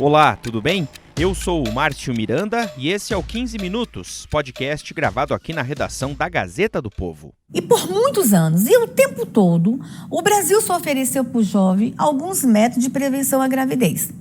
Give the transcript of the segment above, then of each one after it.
Olá, tudo bem? Eu sou o Márcio Miranda e esse é o 15 Minutos, podcast gravado aqui na redação da Gazeta do Povo. E por muitos anos, e o tempo todo, o Brasil só ofereceu para o jovem alguns métodos de prevenção à gravidez.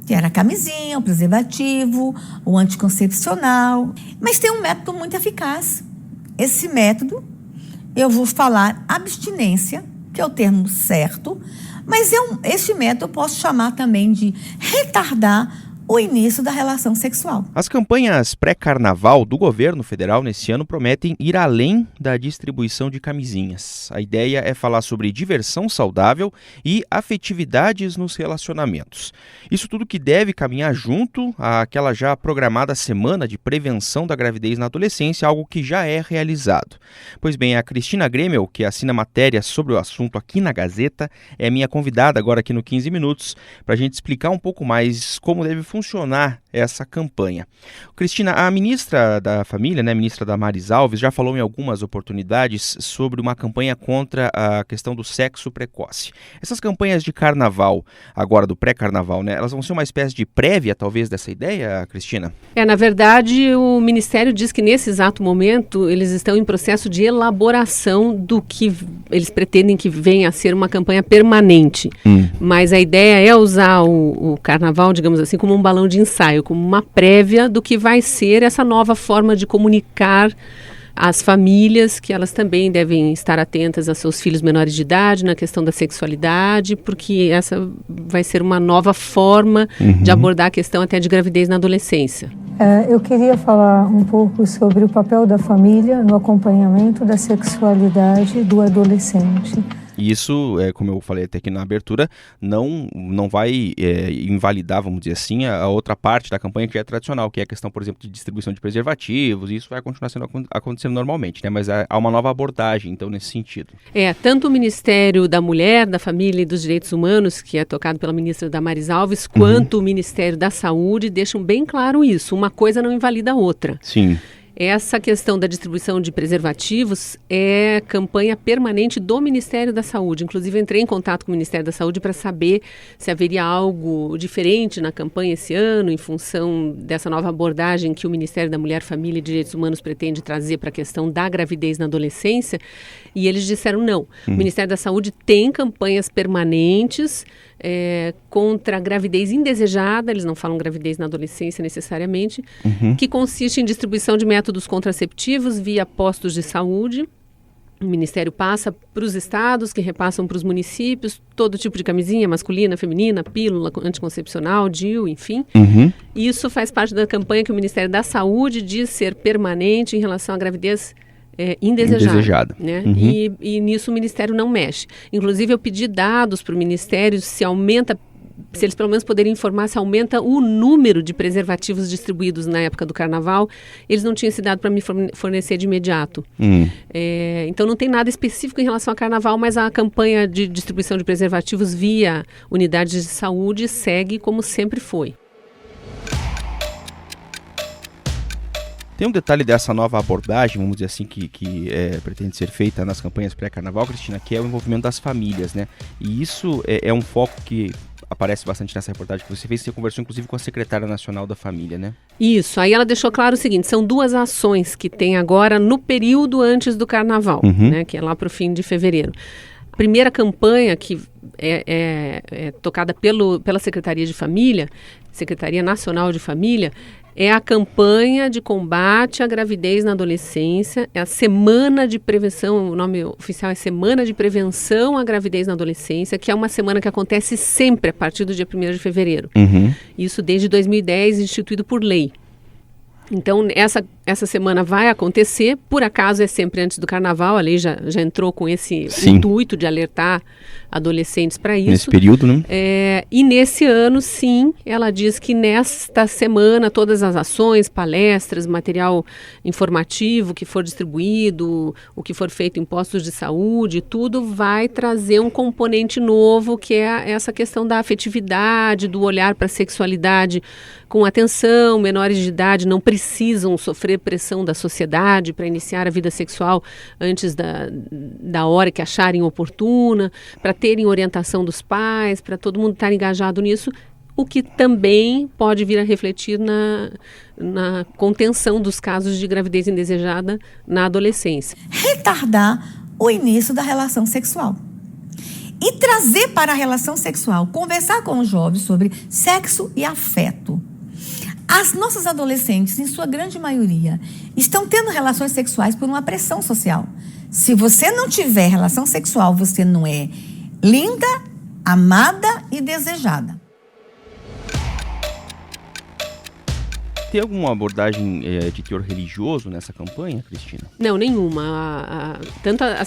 Que era a camisinha, o preservativo, o anticoncepcional. Mas tem um método muito eficaz. Esse método, eu vou falar abstinência, que é o termo certo, mas esse método eu posso chamar também de retardar o início da relação sexual. As campanhas pré-carnaval do governo federal nesse ano prometem ir além da distribuição de camisinhas. A ideia é falar sobre diversão saudável e afetividades nos relacionamentos. Isso tudo que deve caminhar junto àquela já programada semana de prevenção da gravidez na adolescência, algo que já é realizado. Pois bem, a Cristina Gremel, que assina matéria sobre o assunto aqui na Gazeta, é minha convidada agora aqui no 15 Minutos para a gente explicar um pouco mais como deve funcionar essa campanha. Cristina, a ministra da Família, a ministra Damares Alves, já falou em algumas oportunidades sobre uma campanha contra a questão do sexo precoce. Essas campanhas de carnaval, agora do pré-carnaval, elas vão ser uma espécie de prévia, talvez, dessa ideia, Cristina? Na verdade, o Ministério diz que nesse exato momento eles estão em processo de elaboração do que eles pretendem que venha a ser uma campanha permanente. Mas a ideia é usar o carnaval, digamos assim, como um balão de ensaio, como uma prévia do que vai ser essa nova forma de comunicar às famílias, que elas também devem estar atentas a seus filhos menores de idade, na questão da sexualidade, porque essa vai ser uma nova forma de abordar a questão até de gravidez na adolescência. Eu queria falar um pouco sobre o papel da família no acompanhamento da sexualidade do adolescente. E isso, como eu falei até aqui na abertura, não vai invalidar, vamos dizer assim, a outra parte da campanha que já é tradicional, que é a questão, por exemplo, de distribuição de preservativos, e isso vai continuar acontecendo normalmente, mas há uma nova abordagem, então, nesse sentido. Tanto o Ministério da Mulher, da Família e dos Direitos Humanos, que é tocado pela ministra Damares Alves, quanto o Ministério da Saúde deixam bem claro isso, uma coisa não invalida a outra. Sim. Essa questão da distribuição de preservativos é campanha permanente do Ministério da Saúde. Inclusive, entrei em contato com o Ministério da Saúde para saber se haveria algo diferente na campanha esse ano, em função dessa nova abordagem que o Ministério da Mulher, Família e Direitos Humanos pretende trazer para a questão da gravidez na adolescência. E eles disseram não. O Ministério da Saúde tem campanhas permanentes contra a gravidez indesejada, eles não falam gravidez na adolescência necessariamente, que consiste em distribuição de métodos contraceptivos via postos de saúde. O Ministério passa para os estados, que repassam para os municípios, todo tipo de camisinha, masculina, feminina, pílula, anticoncepcional, DIU, enfim. Isso faz parte da campanha que o Ministério da Saúde diz ser permanente em relação à gravidez indesejada. Né? E nisso o Ministério não mexe. Inclusive, eu pedi dados para o Ministério se eles pelo menos poderem informar se aumenta o número de preservativos distribuídos na época do Carnaval. Eles não tinham esse dado para me fornecer de imediato. Então não tem nada específico em relação ao Carnaval, mas a campanha de distribuição de preservativos via unidades de saúde segue como sempre foi. Tem um detalhe dessa nova abordagem, vamos dizer assim, que pretende ser feita nas campanhas pré-carnaval, Cristina, que é o envolvimento das famílias, E isso é um foco que aparece bastante nessa reportagem que você fez. Você conversou, inclusive, com a secretária nacional da Família, Isso. Aí ela deixou claro o seguinte, são duas ações que tem agora no período antes do Carnaval, que é lá para o fim de fevereiro. A primeira campanha, que é tocada pela Secretaria de Família, Secretaria Nacional de Família, é a campanha de combate à gravidez na adolescência, é a Semana de Prevenção, o nome oficial é Semana de Prevenção à Gravidez na Adolescência, que é uma semana que acontece sempre a partir do dia 1º de fevereiro. Isso desde 2010, instituído por lei. Então, essa semana vai acontecer, por acaso é sempre antes do Carnaval, a lei já entrou com esse intuito de alertar adolescentes para isso. Nesse período, E nesse ano, sim, ela diz que nesta semana todas as ações, palestras, material informativo que for distribuído, o que for feito em postos de saúde, tudo vai trazer um componente novo, que é essa questão da afetividade, do olhar para a sexualidade com atenção. Menores de idade não precisam sofrer pressão da sociedade para iniciar a vida sexual antes da hora que acharem oportuna, para terem orientação dos pais, para todo mundo estar engajado nisso. o que também pode vir a refletir na contenção dos casos de gravidez indesejada na adolescência. Retardar o início da relação sexual. E trazer para a relação sexual, conversar com os jovens sobre sexo e afeto. As nossas adolescentes, em sua grande maioria, estão tendo relações sexuais por uma pressão social. Se você não tiver relação sexual, você não é linda, amada e desejada. Tem alguma abordagem de teor religioso nessa campanha, Cristina? Não, nenhuma. Tanto a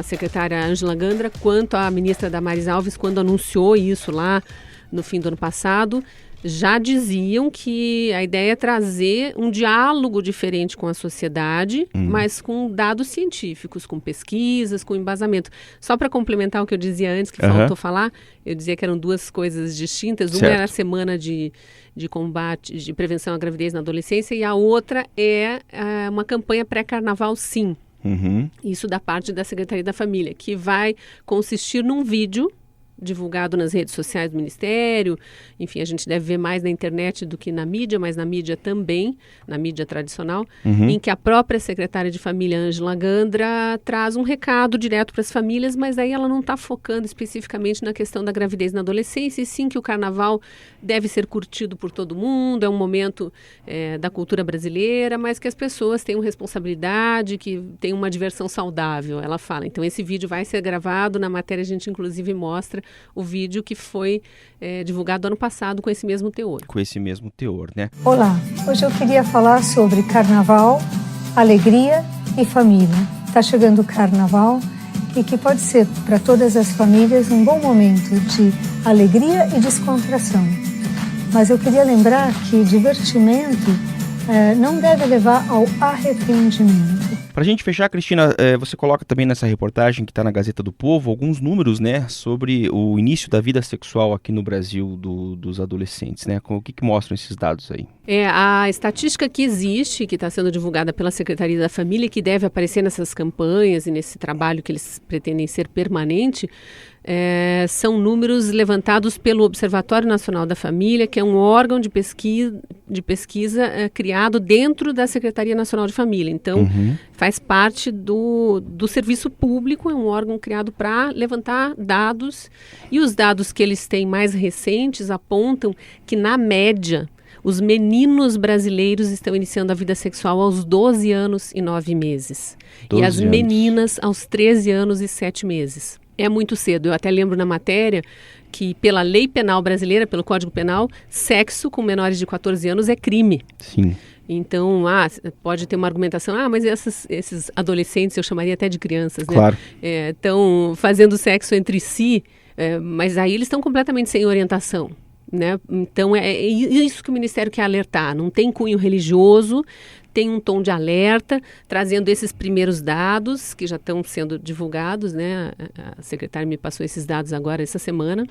secretária Ângela Gandra quanto a ministra Damares Alves, quando anunciou isso lá no fim do ano passado, já diziam que a ideia é trazer um diálogo diferente com a sociedade, mas com dados científicos, com pesquisas, com embasamento. Só para complementar o que eu dizia antes, que faltou falar, eu dizia que eram duas coisas distintas. Uma era a semana de combate, de prevenção à gravidez na adolescência, e a outra é uma campanha pré-carnaval, sim. Isso da parte da Secretaria da Família, que vai consistir num vídeo divulgado nas redes sociais do Ministério. Enfim, a gente deve ver mais na internet do que na mídia, mas na mídia também, na mídia tradicional, em que a própria secretária de Família, Ângela Gandra, traz um recado direto para as famílias, mas aí ela não está focando especificamente na questão da gravidez na adolescência, e sim que o carnaval deve ser curtido por todo mundo, é um momento da cultura brasileira, mas que as pessoas tenham responsabilidade, que tenham uma diversão saudável, ela fala. Então esse vídeo vai ser gravado, na matéria a gente inclusive mostra o vídeo que foi divulgado ano passado com esse mesmo teor. Com esse mesmo teor, né? Olá, hoje eu queria falar sobre carnaval, alegria e família. Está chegando o carnaval e que pode ser para todas as famílias um bom momento de alegria e descontração. Mas eu queria lembrar que divertimento não deve levar ao arrependimento. Para a gente fechar, Cristina, você coloca também nessa reportagem que está na Gazeta do Povo alguns números, né, sobre o início da vida sexual aqui no Brasil dos adolescentes, né? O que mostram esses dados aí? A estatística que existe, que está sendo divulgada pela Secretaria da Família, que deve aparecer nessas campanhas e nesse trabalho que eles pretendem ser permanente, são números levantados pelo Observatório Nacional da Família, que é um órgão de pesquisa criado dentro da Secretaria Nacional de Família. Então, faz parte do serviço público, é um órgão criado para levantar dados, e os dados que eles têm mais recentes apontam que, na média, os meninos brasileiros estão iniciando a vida sexual aos 12 anos e 9 meses. E as meninas aos 13 anos e 7 meses. É muito cedo. Eu até lembro na matéria que, pela lei penal brasileira, pelo Código Penal, sexo com menores de 14 anos é crime. Sim. Então, pode ter uma argumentação, mas esses adolescentes, eu chamaria até de crianças, né? Claro. Estão fazendo sexo entre si, mas aí eles estão completamente sem orientação, né? Então, é isso que o Ministério quer alertar. Não tem cunho religioso, tem um tom de alerta, trazendo esses primeiros dados que já estão sendo divulgados, né? A secretária me passou esses dados agora, essa semana,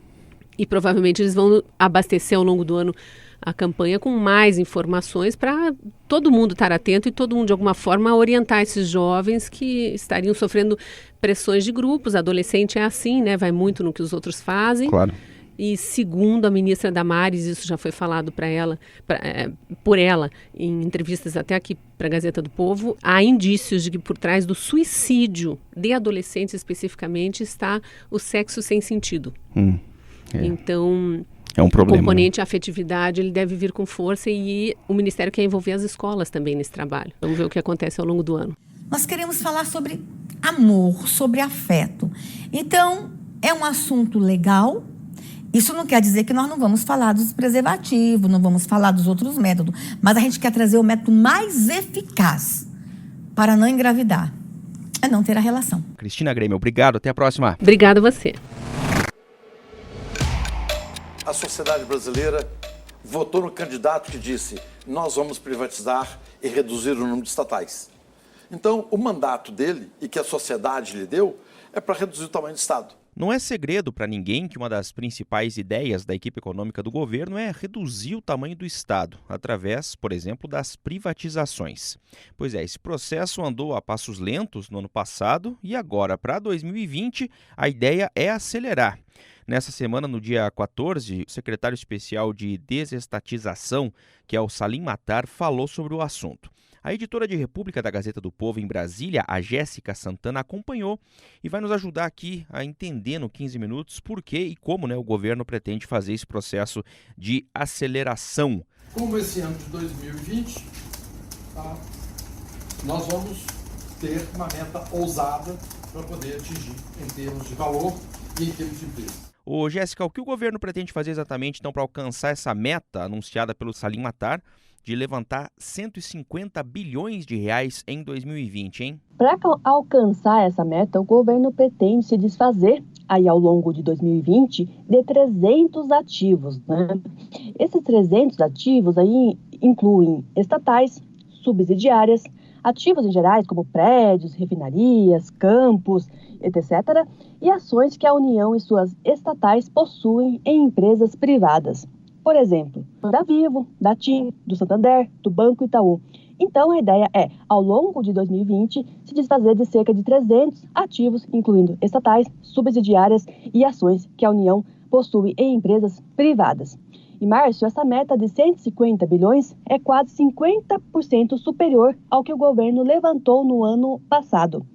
e provavelmente eles vão abastecer ao longo do ano a campanha com mais informações para todo mundo estar atento e todo mundo, de alguma forma, orientar esses jovens que estariam sofrendo pressões de grupos. Adolescente é assim, né? Vai muito no que os outros fazem. Claro. E segundo a ministra Damares, isso já foi falado por ela em entrevistas até aqui para a Gazeta do Povo, há indícios de que por trás do suicídio de adolescentes especificamente está o sexo sem sentido. Então, é um problema, o componente afetividade ele deve vir com força, e o Ministério quer envolver as escolas também nesse trabalho. Vamos ver o que acontece ao longo do ano. Nós queremos falar sobre amor, sobre afeto. Então, é um assunto legal. Isso não quer dizer que nós não vamos falar dos preservativos, não vamos falar dos outros métodos, mas a gente quer trazer o método mais eficaz para não engravidar, é não ter a relação. Cristina Grêmio, obrigado, até a próxima. Obrigada a você. A sociedade brasileira votou no candidato que disse: nós vamos privatizar e reduzir o número de estatais. Então, o mandato dele, e que a sociedade lhe deu, é para reduzir o tamanho do Estado. Não é segredo para ninguém que uma das principais ideias da equipe econômica do governo é reduzir o tamanho do Estado, através, por exemplo, das privatizações. Pois é, esse processo andou a passos lentos no ano passado e agora, para 2020, a ideia é acelerar. Nessa semana, no dia 14, o secretário especial de desestatização, que é o Salim Matar, falou sobre o assunto. A editora de República da Gazeta do Povo em Brasília, a Jéssica Santana, acompanhou e vai nos ajudar aqui a entender no 15 minutos por que e como o governo pretende fazer esse processo de aceleração. Como esse ano de 2020, nós vamos ter uma meta ousada para poder atingir em termos de valor e em termos de empresa. Ô, Jéssica, o que o governo pretende fazer exatamente então para alcançar essa meta anunciada pelo Salim Matar de levantar 150 bilhões de reais em 2020, hein? Para alcançar essa meta, o governo pretende se desfazer aí ao longo de 2020 de 300 ativos, né? Esses 300 ativos aí incluem estatais, subsidiárias, ativos em gerais como prédios, refinarias, campos, etc., e ações que a União e suas estatais possuem em empresas privadas. Por exemplo, da Vivo, da TIM, do Santander, do Banco Itaú. Então, a ideia é, ao longo de 2020, se desfazer de cerca de 300 ativos, incluindo estatais, subsidiárias e ações que a União possui em empresas privadas. E, Márcio, essa meta de 150 bilhões é quase 50% superior ao que o governo levantou no ano passado.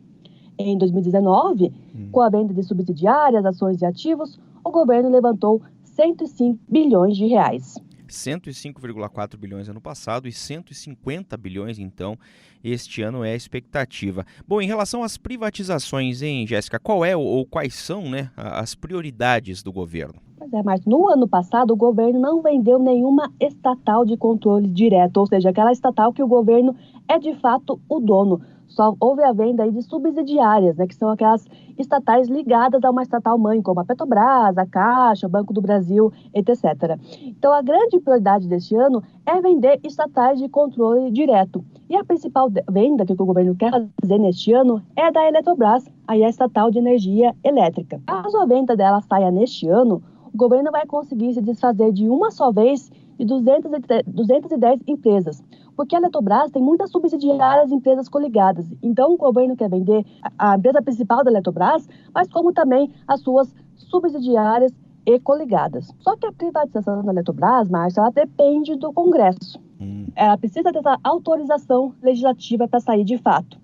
Em 2019, com a venda de subsidiárias, ações e ativos, o governo levantou 105 bilhões de reais. 105,4 bilhões ano passado e 150 bilhões, então, este ano é a expectativa. Bom, em relação às privatizações, hein, Jéssica, qual é ou quais são, as prioridades do governo? Pois é, Márcio, no ano passado o governo não vendeu nenhuma estatal de controle direto, ou seja, aquela estatal que o governo é de fato o dono. Só houve a venda aí de subsidiárias, que são aquelas estatais ligadas a uma estatal mãe, como a Petrobras, a Caixa, o Banco do Brasil, etc. Então, a grande prioridade deste ano é vender estatais de controle direto. E a principal venda que o governo quer fazer neste ano é da Eletrobras, aí a estatal de energia elétrica. Caso a venda dela saia neste ano, o governo vai conseguir se desfazer de uma só vez de 210 empresas, porque a Eletrobras tem muitas subsidiárias e empresas coligadas. Então, o governo quer vender a empresa principal da Eletrobras, mas como também as suas subsidiárias e coligadas. Só que a privatização da Eletrobras, Márcio, ela depende do Congresso. Ela precisa dessa autorização legislativa para sair de fato.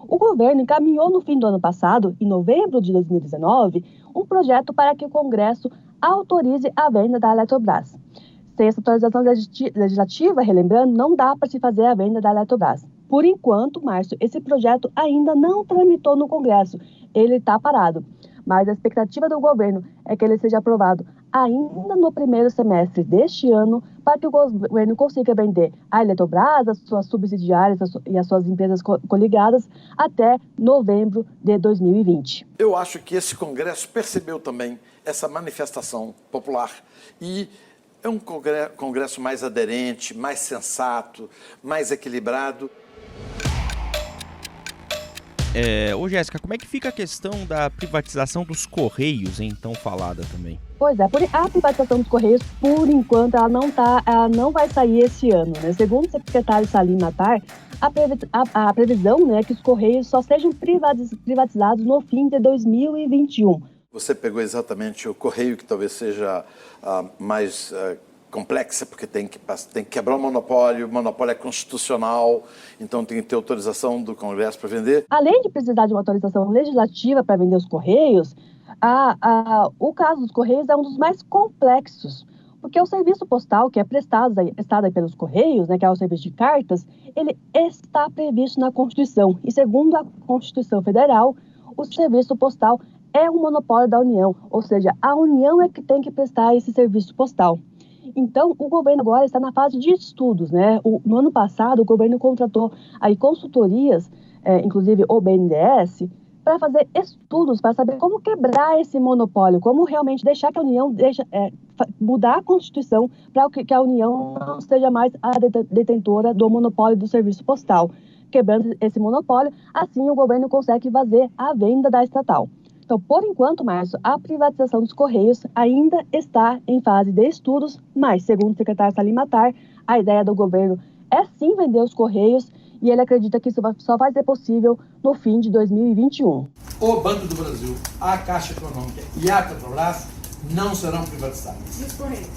O governo encaminhou no fim do ano passado, em novembro de 2019, um projeto para que o Congresso autorize a venda da Eletrobras. Sem essa autorização legislativa, relembrando, não dá para se fazer a venda da Eletrobras. Por enquanto, Márcio, esse projeto ainda não tramitou no Congresso. Ele está parado. Mas a expectativa do governo é que ele seja aprovado ainda no primeiro semestre deste ano, para que o governo consiga vender a Eletrobras, as suas subsidiárias e as suas empresas coligadas até novembro de 2020. Eu acho que esse Congresso percebeu também essa manifestação popular e é um Congresso mais aderente, mais sensato, mais equilibrado. Ô Jéssica, como é que fica a questão da privatização dos Correios, hein, tão falada também? Pois é, a privatização dos Correios, por enquanto, ela não vai sair esse ano, Segundo o secretário Salim Matar, a previsão é que os Correios só sejam privatizados no fim de 2021. Você pegou exatamente o Correio, que talvez seja mais complexa, porque tem que quebrar o monopólio é constitucional, então tem que ter autorização do Congresso para vender. Além de precisar de uma autorização legislativa para vender os Correios, o caso dos Correios é um dos mais complexos, porque o serviço postal, que é prestado pelos Correios, que é o serviço de cartas, ele está previsto na Constituição. E segundo a Constituição Federal, o serviço postal é um monopólio da União, ou seja, a União é que tem que prestar esse serviço postal. Então, o governo agora está na fase de estudos, No ano passado, o governo contratou aí consultorias, inclusive o BNDES, para fazer estudos, para saber como quebrar esse monopólio, como realmente deixar que a União mudar a Constituição para que a União não seja mais a detentora do monopólio do serviço postal. Quebrando esse monopólio, assim o governo consegue fazer a venda da estatal. Então, por enquanto, Márcio, a privatização dos Correios ainda está em fase de estudos, mas, segundo o secretário Salim Matar, a ideia do governo é sim vender os Correios e ele acredita que isso só vai ser possível no fim de 2021. O Banco do Brasil, a Caixa Econômica e a Petrobras não serão privatizadas. E os Correios?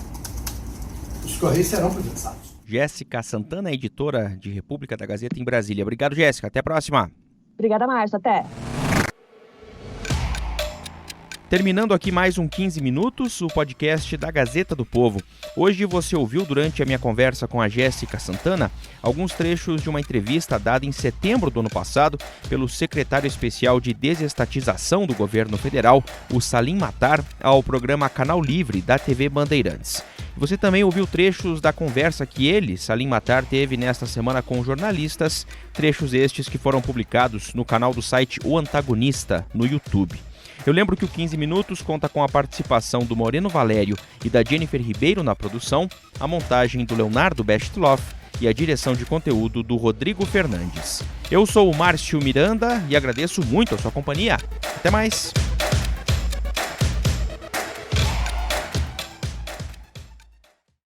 Os Correios serão privatizados. Jéssica Santana, editora de República da Gazeta em Brasília. Obrigado, Jéssica. Até a próxima. Obrigada, Márcio. Até. Terminando aqui mais um 15 Minutos, o podcast da Gazeta do Povo. Hoje você ouviu, durante a minha conversa com a Jéssica Santana, alguns trechos de uma entrevista dada em setembro do ano passado pelo secretário especial de desestatização do governo federal, o Salim Matar, ao programa Canal Livre da TV Bandeirantes. Você também ouviu trechos da conversa que ele, Salim Matar, teve nesta semana com jornalistas, trechos estes que foram publicados no canal do site O Antagonista, no YouTube. Eu lembro que o 15 Minutos conta com a participação do Moreno Valério e da Jennifer Ribeiro na produção, a montagem do Leonardo Bestloff e a direção de conteúdo do Rodrigo Fernandes. Eu sou o Márcio Miranda e agradeço muito a sua companhia. Até mais!